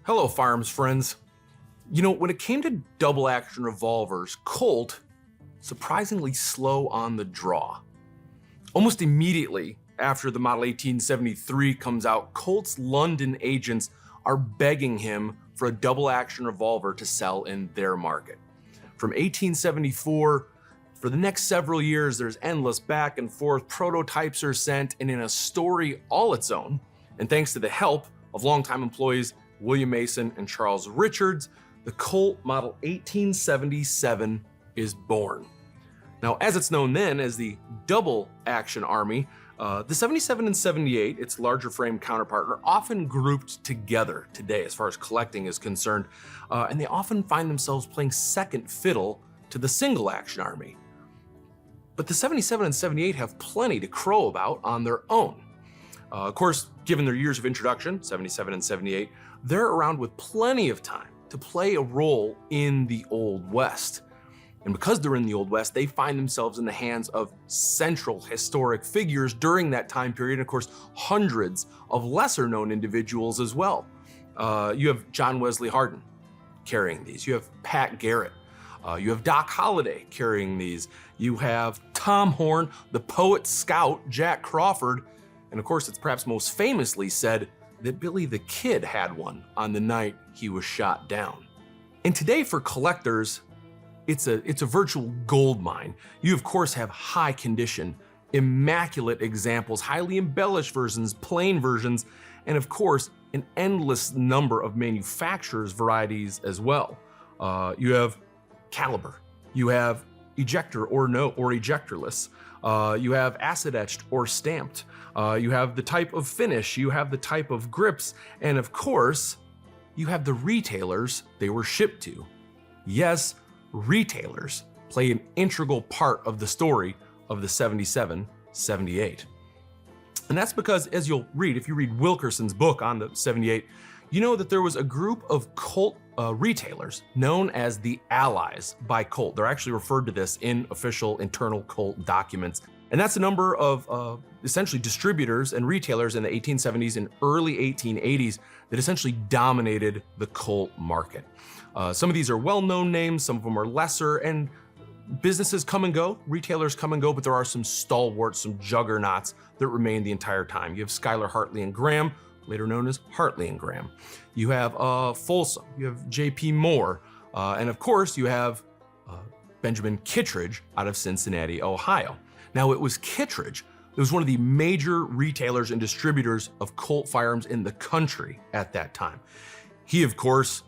Hello, firearms friends. You know, when it came to double action revolvers, Colt, surprisingly slow on the draw. Almost immediately after the model 1873 comes out, Colt's London agents are begging him for a double action revolver to sell in their market. From 1874, for the next several years, there's endless back and forth, prototypes are sent, and in a story all its own, and thanks to the help of longtime employees William Mason and Charles Richards, the Colt Model 1877 is born. Now, as it's known then as the Double Action Army, the 77 and 78, its larger frame counterpart, are often grouped together today as far as collecting is concerned, and they often find themselves playing second fiddle to the Single Action Army. But the 77 and 78 have plenty to crow about on their own. Of course, given their years of introduction, 77 and 78, they're around with plenty of time to play a role in the Old West. And because they're in the Old West, they find themselves in the hands of central historic figures during that time period, and of course, hundreds of lesser known individuals as well. You have John Wesley Hardin carrying these. You have Pat Garrett. You have Doc Holliday carrying these. You have Tom Horn, the poet scout Jack Crawford, and of course, it's perhaps most famously said that Billy the Kid had one on the night he was shot down. And today for collectors, it's a virtual gold mine. You of course have high condition, immaculate examples, highly embellished versions, plain versions, and of course, an endless number of manufacturers' varieties as well. You have caliber, you have ejector or no, or ejectorless. You have acid etched or stamped. You have the type of finish, you have the type of grips, and of course, you have the retailers they were shipped to. Yes, retailers play an integral part of the story of the 77, 78. And that's because, as you'll read, if you read Wilkerson's book on the 78, you know that there was a group of Colt retailers known as the Allies by Colt. They're actually referred to this in official internal Colt documents. And that's a number of essentially distributors and retailers in the 1870s and early 1880s that essentially dominated the Colt market. Some of these are well-known names, some of them are lesser, and businesses come and go, retailers come and go, but there are some stalwarts, some juggernauts that remain the entire time. You have Schuyler, Hartley, and Graham, later known as Hartley and Graham. You have Folsom, you have J.P. Moore, and of course you have Benjamin Kittredge out of Cincinnati, Ohio. Now, it was Kittredge that was one of the major retailers and distributors of Colt firearms in the country at that time. He, of course,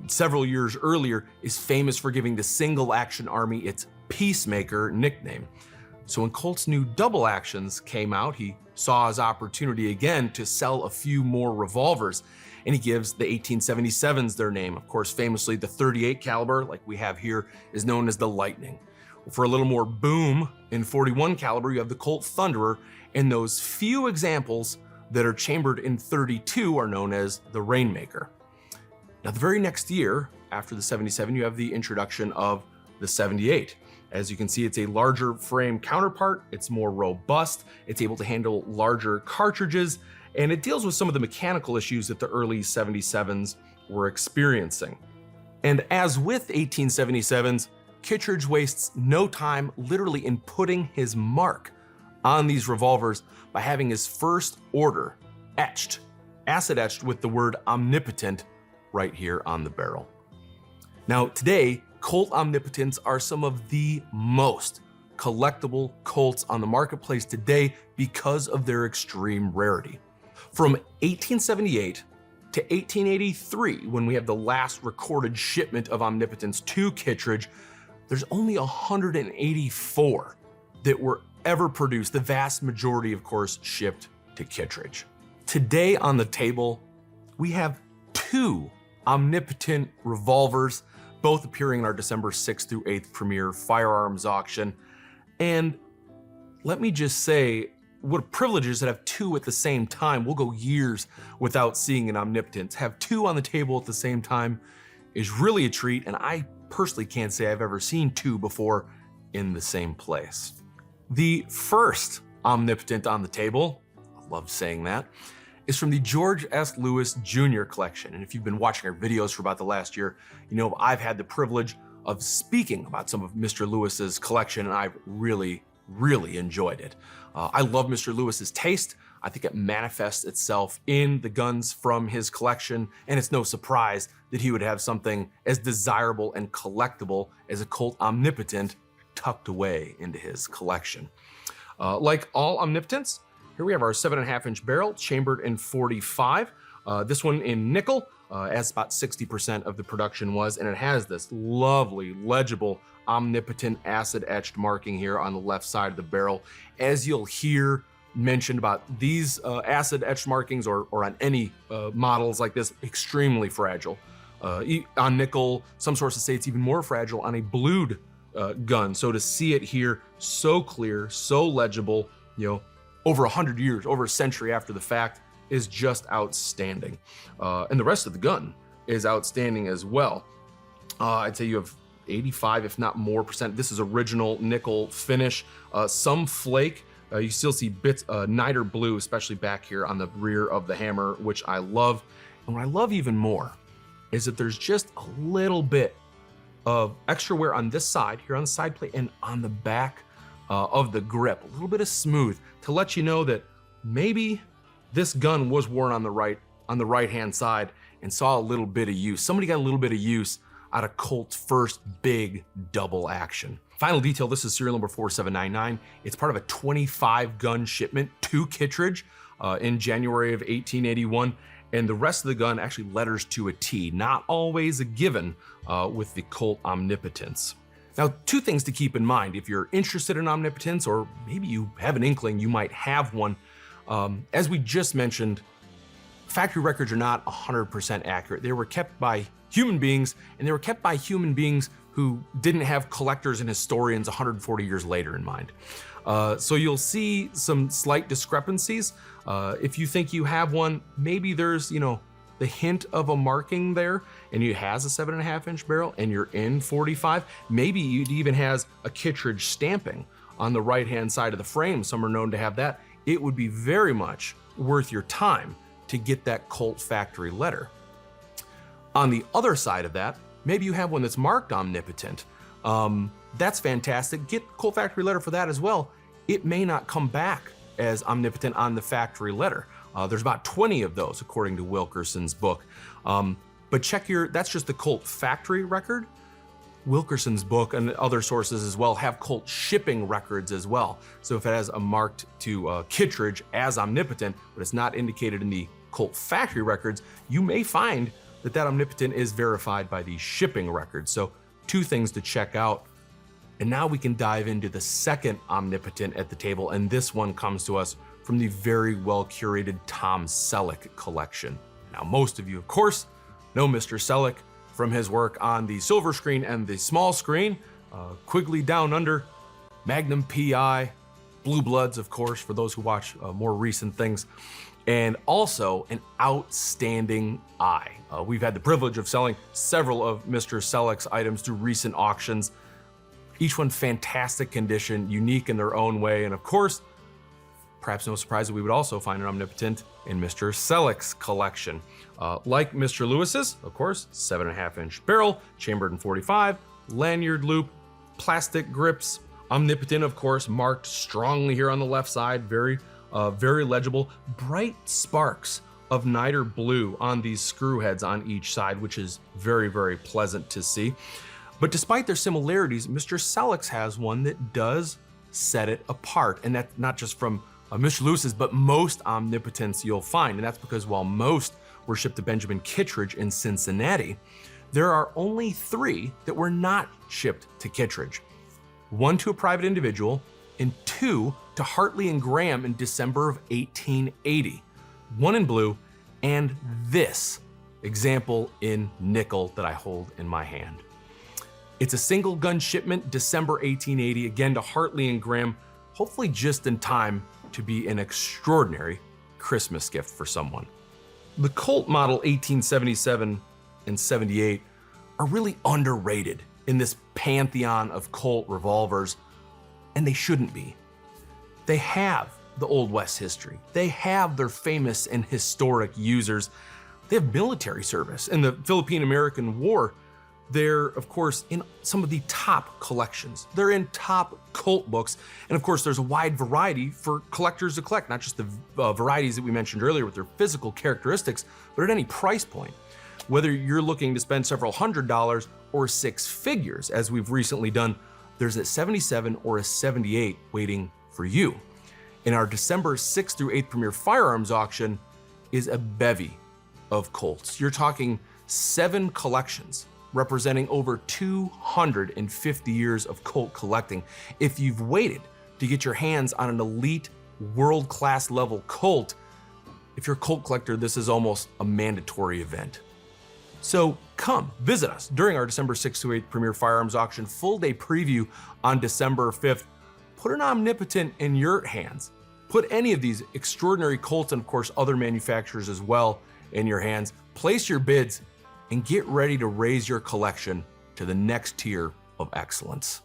several years earlier, is famous for giving the Single Action Army its Peacemaker nickname. So when Colt's new double actions came out, he saw his opportunity again to sell a few more revolvers, and he gives the 1877s their name. Of course, famously, the 38 caliber, like we have here, is known as the Lightning. For a little more boom in 41 caliber, you have the Colt Thunderer, and those few examples that are chambered in 32 are known as the Rainmaker. Now, the very next year, after the 77, you have the introduction of the 78. As you can see, it's a larger frame counterpart, it's more robust, it's able to handle larger cartridges, and it deals with some of the mechanical issues that the early 77s were experiencing. And as with 1877s, Kittredge wastes no time literally in putting his mark on these revolvers by having his first order etched, acid etched with the word Omnipotent right here on the barrel. Now today, Colt Omnipotents are some of the most collectible Colts on the marketplace today because of their extreme rarity. From 1878 to 1883, when we have the last recorded shipment of Omnipotents to Kittredge, there's only 184 that were ever produced, the vast majority, of course, shipped to Kittredge. Today on the table, we have two Omnipotent revolvers, both appearing in our December 6th through 8th premiere firearms auction. And let me just say, what a privilege it is to have two at the same time. We'll go years without seeing an Omnipotent. To have two on the table at the same time is really a treat, and I personally can't say I've ever seen two before in the same place. The first Omnipotent on the table, I love saying that, is from the George S. Lewis Jr. collection. And if you've been watching our videos for about the last year, you know I've had the privilege of speaking about some of Mr. Lewis's collection, and I've really enjoyed it. I love Mr. Lewis's taste. I think it manifests itself in the guns from his collection, and it's no surprise that he would have something as desirable and collectible as a Colt Omnipotent tucked away into his collection. Like all Omnipotents, here we have our 7.5-inch barrel, chambered in 45. This one in nickel, as about 60% of the production was, and it has this lovely, legible Omnipotent acid etched marking here on the left side of the barrel. As you'll hear mentioned about these acid etched markings, or on any models like this, extremely fragile. On nickel, some sources say it's even more fragile on a blued gun. So to see it here so clear, so legible, over 100 years, over a century after the fact, is just outstanding. And the rest of the gun is outstanding as well. I'd say you have 85, if not more percent. This is original nickel finish. Some flake. You still see bits, niter blue, especially back here on the rear of the hammer, which I love. And what I love even more is that there's just a little bit of extra wear on this side, here on the side plate, and on the back of the grip. A little bit of smooth to let you know that maybe this gun was worn on the right-hand side and saw a little bit of use. Somebody got a little bit of use out of Colt's first big double action. Final detail, this is serial number 4799. It's part of a 25 gun shipment to Kittredge in January of 1881. And the rest of the gun actually letters to a T, not always a given with the Colt Omnipotents. Now, two things to keep in mind if you're interested in Omnipotents, or maybe you have an inkling you might have one. As we just mentioned, factory records are not 100% accurate. They were kept by human beings, and they were kept by human beings who didn't have collectors and historians 140 years later in mind. So you'll see some slight discrepancies. If you think you have one, maybe there's, the hint of a marking there, and it has a 7.5-inch barrel, and you're in 45. Maybe it even has a Kittredge stamping on the right-hand side of the frame. Some are known to have that. It would be very much worth your time to get that Colt factory letter. On the other side of that, maybe you have one that's marked Omnipotent. That's fantastic. Get Colt factory letter for that as well. It may not come back as Omnipotent on the factory letter. There's about 20 of those according to Wilkerson's book. But check that's just the Colt factory record. Wilkerson's book and other sources as well have Colt shipping records as well. So if it has a marked to Kittredge as Omnipotent, but it's not indicated in the Colt factory records, you may find that Omnipotent is verified by the shipping records. So two things to check out. And now we can dive into the second Omnipotent at the table, and this one comes to us from the very well curated Tom Selleck collection. Now, most of you, of course, know Mr. Selleck from his work on the silver screen and the small screen, Quigley Down Under, Magnum PI, Blue Bloods, of course, for those who watch more recent things, and also an outstanding eye. We've had the privilege of selling several of Mr. Selleck's items through recent auctions. Each one fantastic condition, unique in their own way, and of course, perhaps no surprise that we would also find an Omnipotent in Mr. Selleck's collection. Like Mr. Lewis's, of course, 7.5-inch barrel, chambered in 45, lanyard loop, plastic grips. Omnipotent, of course, marked strongly here on the left side, very legible. Bright sparks of niter blue on these screw heads on each side, which is very pleasant to see. But despite their similarities, Mr. Selleck's has one that does set it apart, and that's not just from Mr. Lewis's, but most Omnipotents you'll find, and that's because while most were shipped to Benjamin Kittredge in Cincinnati, there are only 3 that were not shipped to Kittredge. 1 to a private individual, and 2 to Hartley and Graham in December of 1880. 1 in blue, and this example in nickel that I hold in my hand. It's a single gun shipment, December 1880, again to Hartley and Graham, hopefully just in time to be an extraordinary Christmas gift for someone. The Colt model 1877 and 78 are really underrated in this pantheon of Colt revolvers, and they shouldn't be. They have the Old West history. They have their famous and historic users. They have military service. In the Philippine-American War, they're, of course, in some of the top collections. They're in top Colt books. And of course, there's a wide variety for collectors to collect, not just the varieties that we mentioned earlier with their physical characteristics, but at any price point. Whether you're looking to spend several $100s or six figures, as we've recently done, there's a 77 or a 78 waiting for you. In our December 6th through 8th Premier Firearms Auction is a bevy of Colts. You're talking 7 collections representing over 250 years of Colt collecting. If you've waited to get your hands on an elite world-class level Colt, if you're a Colt collector, this is almost a mandatory event. So come visit us during our December 6th to 8th Premier Firearms Auction full day preview on December 5th. Put an Omnipotent in your hands. Put any of these extraordinary Colts and of course other manufacturers as well in your hands. Place your bids and get ready to raise your collection to the next tier of excellence.